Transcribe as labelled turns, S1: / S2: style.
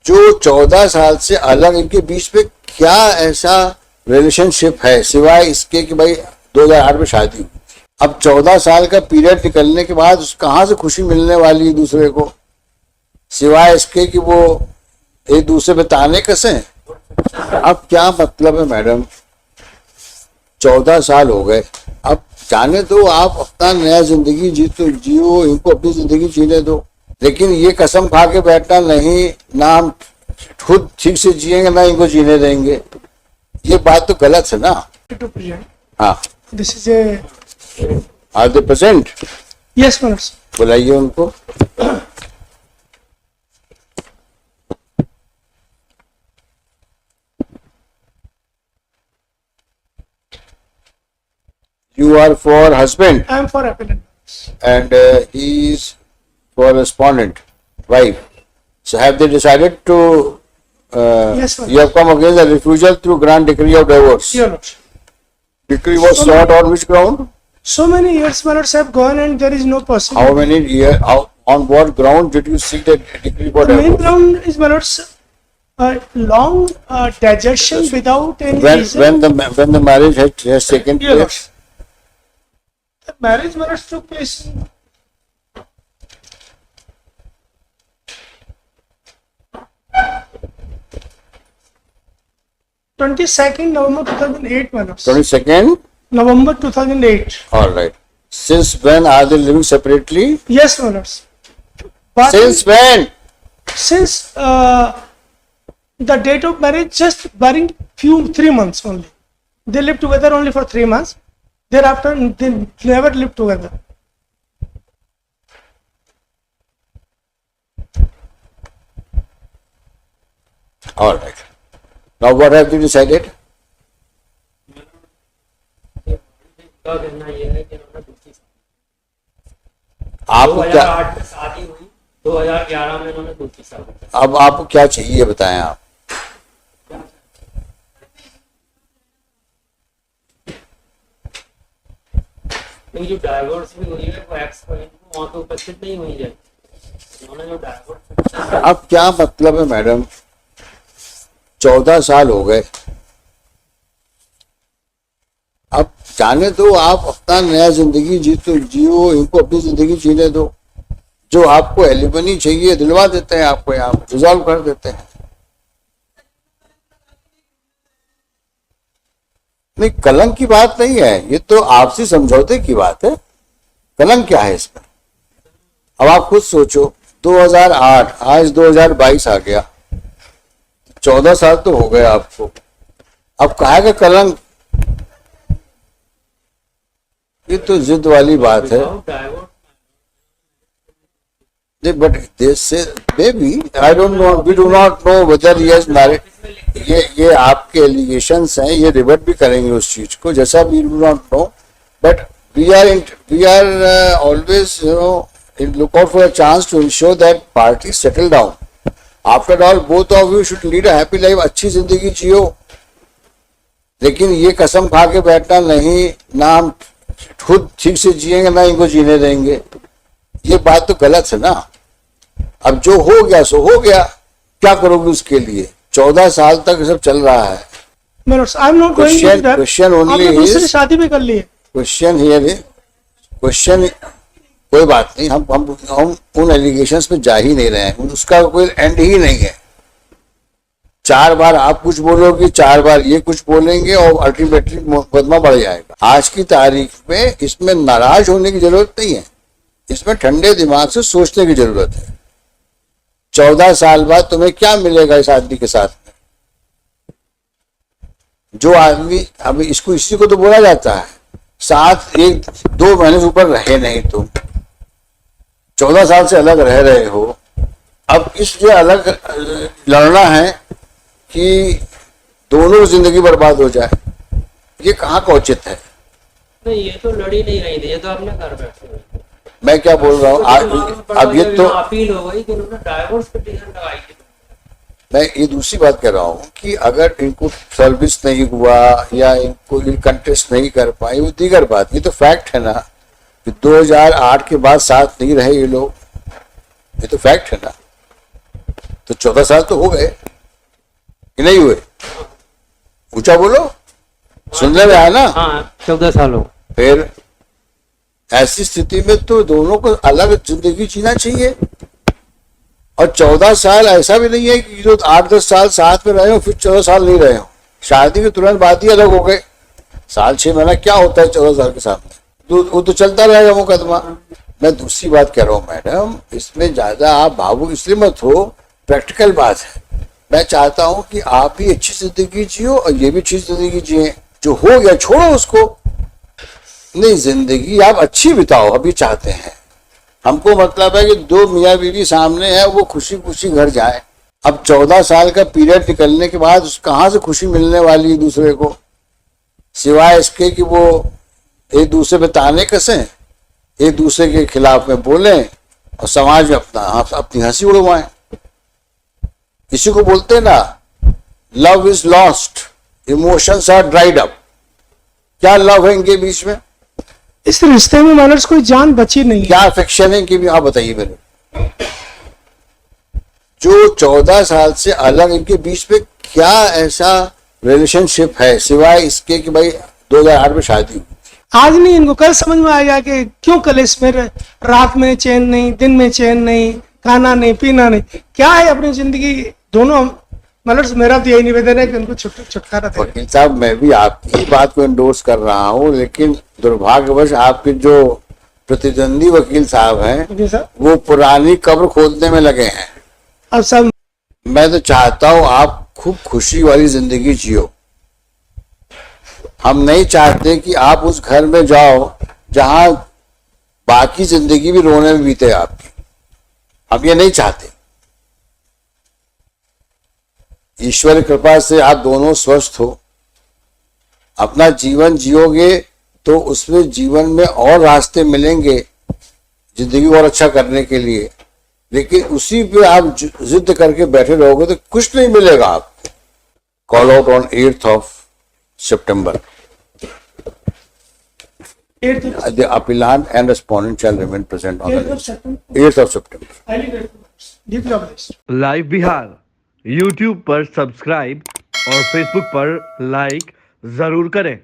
S1: जो 14 साल से अलग, इनके बीच में क्या ऐसा रिलेशनशिप है सिवाय इसके कि भाई 2008 में शादी हुई। अब 14 साल का पीरियड निकलने के बाद कहाँ से खुशी मिलने वाली है दूसरे को, सिवाय इसके कि वो एक दूसरे पे ताने कसे। अब क्या मतलब है मैडम, 14 साल हो गए, अब जाने दो, आप अपना नया जिंदगी जियो, इनको अपनी जिंदगी जीने दो। लेकिन ये कसम खा के बैठना नहीं, ना हम खुद ठीक से जिएंगे ना इनको जीने देंगे, ये बात तो गलत है ना। हाँ,
S2: this is a
S1: are they present?
S2: Yes minutes,
S1: बुलाइए उनको। You are for husband
S2: I am for appellant.
S1: and he is for respondent, wife. So have they decided to?
S2: Yes, sir.
S1: You have come against the refusal through grant decree of divorce.
S2: Your Lordship.
S1: Decree was sought on which ground?
S2: So many years matters have gone and there is no possibility.
S1: How many years? On what ground did you seek the decree for
S2: The main
S1: divorce?
S2: ground is matters long digestion without any reason.
S1: When the marriage has taken
S2: Your
S1: place?
S2: Lordship. The marriage matters took place in 22nd November 2008 matters.
S1: 22nd
S2: November 2008.
S1: All right. Since when are they living separately?
S2: Yes, matters. But
S1: Since when?
S2: since the date of marriage, just barring 3 months only. They lived together only for 3 months. Thereafter, they never lived together.
S1: All right. Now what have you decided? आप क्या,
S3: 2008 में शादी हुई, 2011 में इन्होंने दूसरी शादी।
S1: अब आपको क्या चाहिए बताएं आप।
S3: जो डाइवोर्स भी हुई है वो एक्स वहाँ पे उपस्थित नहीं हुई है, उन्होंने जो डाइवोर्स।
S1: अब क्या मतलब है मैडम, 14 साल हो गए, अब जाने दो, आप अपना नया जिंदगी जियो, इनको अपनी जिंदगी जीने दो। जो आपको एलिमनी चाहिए दिलवा देते हैं, आपको यहाँ रिजॉल्व कर देते हैं। नहीं, कलंक की बात नहीं है, ये तो आपसी समझौते की बात है। कलंक क्या है इसमें? अब आप खुद सोचो, 2008, आज 2022 आ गया, 14 साल तो हो गए आपको। अब कहा का कलंक, ये तो जिद वाली बात है। But this baby, I don't know, we do not know whether he has married. ये आपके एलिगेशंस हैं, ये रिवर्ट भी करेंगे उस चीज को, जैसा we do not know, but we are always look out for a chance to ensure that parties settle down. After all, both of you should lead a happy life. अच्छी जिंदगी जियो। लेकिन ये कसम खा के बैठना नहीं, ना हम खुद ठीक से जिएंगे ना इनको जीने देंगे, ये बात तो गलत है ना। अब जो हो गया सो हो गया, क्या करोगे उसके लिए? 14 साल तक सब चल रहा है। क्वेश्चन ओनली इज,
S2: शादी भी कर लिए।
S1: क्वेश्चन हियर इज, क्वेश्चन, कोई बात नहीं, हम उन एलिगेशंस पे जा ही नहीं रहे हैं, उसका कोई एंड ही नहीं है। 4 बार आप कुछ बोलोगे, 4 बार ये कुछ बोलेंगे और अल्टीमेटली मुकदमा बढ़ जाएगा। आज की तारीख में इसमें नाराज होने की जरूरत नहीं है, इसमें ठंडे दिमाग से सोचने की जरूरत है। 14 साल बाद तुम्हें क्या मिलेगा इस आदमी के साथ में? जो आदमी, अभी इसको, इसी को तो बोला जाता है साथ 1-2 महीने से ऊपर रहे नहीं, तुम 14 साल से अलग रह रहे हो। अब इसलिए अलग लड़ना है कि दोनों जिंदगी बर्बाद हो जाए, ये कहाँ का उचित है?
S3: नहीं, ये तो लड़ी नहीं रही थी, ये तो आपने घर बैठे।
S1: मैं क्या बोल रहा हूँ, अब ये तो
S3: अपील हो गई कि उन्होंने डाइवोर्स पिटीशन लगाई थी।
S1: मैं ये दूसरी बात कह रहा हूँ कि अगर इनको सर्विस नहीं हुआ या इनको कंटेस्ट नहीं कर पाए, वो दीगर बात, ये तो फैक्ट है ना कि 2008 के बाद साथ नहीं रहे ये लोग, ये तो फैक्ट है ना। तो 14 साल तो हो गए कि नहीं हुए? ऊंचा बोलो, सुनने में आया ना?
S3: हाँ 14 साल हो।
S1: फिर ऐसी स्थिति में तो दोनों को अलग जिंदगी जीना चाहिए। और 14 साल ऐसा भी नहीं है कि जो 8-10 साल साथ में रहे हो फिर 14 साल नहीं रहे हो, शादी के तुरंत बाद ही अलग हो गए। साल 6 महीना क्या होता है 14 साल के सामने? तो वो तो चलता रहेगा मुकदमा। मैं दूसरी बात कह रहा हूँ मैडम, इसमें ज्यादा आप भावुक इसलिए मत हो, प्रैक्टिकल बात है। मैं चाहता हूँ कि आप भी अच्छी जिंदगी जियो और ये भी अच्छी जिंदगी जिए। जो हो गया छोड़ो उसको, नहीं जिंदगी आप अच्छी बिताओ अभी चाहते हैं। हमको मतलब है कि 2 मियाँ बीवी सामने है, वो खुशी खुशी घर जाए। अब 14 साल का पीरियड निकलने के बाद कहाँ से खुशी मिलने वाली है दूसरे को, सिवाय इसके कि वो एक दूसरे पे ताने कसें, एक दूसरे के खिलाफ में बोलें और समाज में अपनी हंसी उड़वाएं। इसी को बोलते हैं ना, love is lost, emotions are dried up. क्या लव है इनके बीच में?
S2: इस रिश्ते में मैनर्स कोई जान बची नहीं है।
S1: क्या अफेक्शन है इनके भी? आप बताइए मेरे। जो 14 साल से अलग इनके बीच में क्या ऐसा रिलेशनशिप है सिवाय इसके कि भाई 2008 में शादी हुई?
S2: आज नहीं, इनको कल समझ में आएगा कि क्यों कलेश में रात में चैन नहीं, दिन में चैन नहीं, खाना नहीं, पीना नहीं, क्या है अपनी जिंदगी। दोनों मतलब मेरा तो यही निवेदन है कि उनको छुटकारा दे।
S1: वकील साहब, मैं भी आपकी बात को एंडोर्स कर रहा हूँ, लेकिन दुर्भाग्यवश आपके जो प्रतिद्वंदी वकील साहब हैं वो पुरानी कब्र खोदने में लगे हैं।
S2: अब सब
S1: मैं तो चाहता हूँ आप खूब खुशी वाली जिंदगी जियो। हम नहीं चाहते कि आप उस घर में जाओ जहां बाकी जिंदगी भी रोने में बीते आपकी। हम ये नहीं चाहते। ईश्वर की कृपा से आप दोनों स्वस्थ हो, अपना जीवन जियोगे तो उसमें जीवन में और रास्ते मिलेंगे जिंदगी को और अच्छा करने के लिए। लेकिन उसी पे आप जिद करके बैठे रहोगे तो कुछ नहीं मिलेगा आपको। Call out on 8th of September. The appellant and respondent shall remain present on the list. 8th of September.
S4: Live Bihar YouTube पर सब्सक्राइब और फेसबुक पर लाइक जरूर करें।